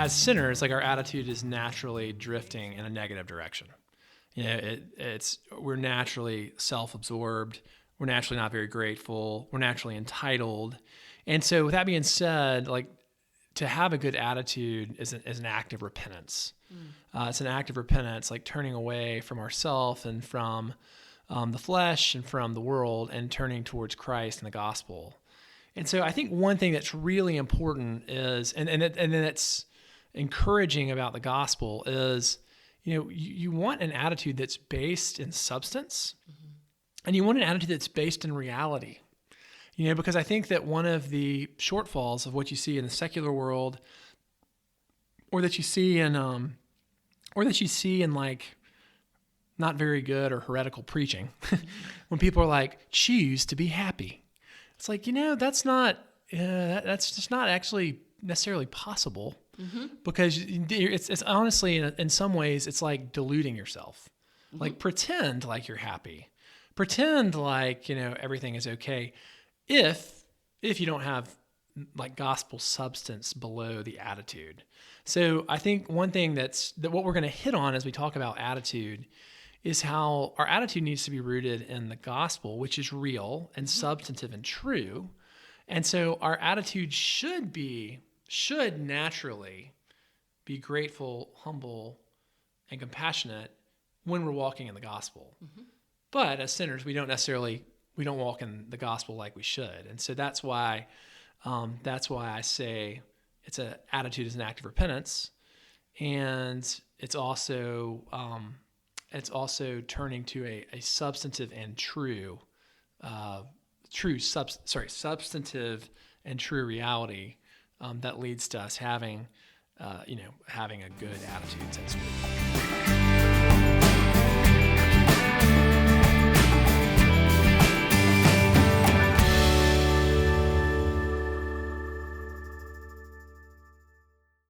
as sinners, like our attitude is naturally drifting in a negative direction. We're naturally self-absorbed. We're naturally not very grateful. We're naturally entitled. And so with that being said, like to have a good attitude is an act of repentance. It's an act of repentance, like turning away from ourselves and from the flesh and from the world and turning towards Christ and the gospel. And so I think one thing that's really important is, and then it's encouraging about the gospel is, you want an attitude that's based in substance, and you want an attitude that's based in reality. Because I think that one of the shortfalls of what you see in the secular world, or that you see in like not very good or heretical preaching, when people are like, choose to be happy. It's like, that's just not actually necessarily possible, because it's honestly, in some ways, it's like deluding yourself. Like pretend like you're happy. Pretend like, everything is okay. If you don't have like gospel substance below the attitude. So I think one thing that what we're going to hit on as we talk about attitude is how our attitude needs to be rooted in the gospel, which is real and substantive and true. And so our attitude should naturally be grateful, humble, and compassionate when we're walking in the gospel. But as sinners, we don't walk in the gospel like we should. And so that's why I say attitude is an act of repentance, and it's also turning to a substantive and substantive and true reality that leads to us having a good attitude, so to speak.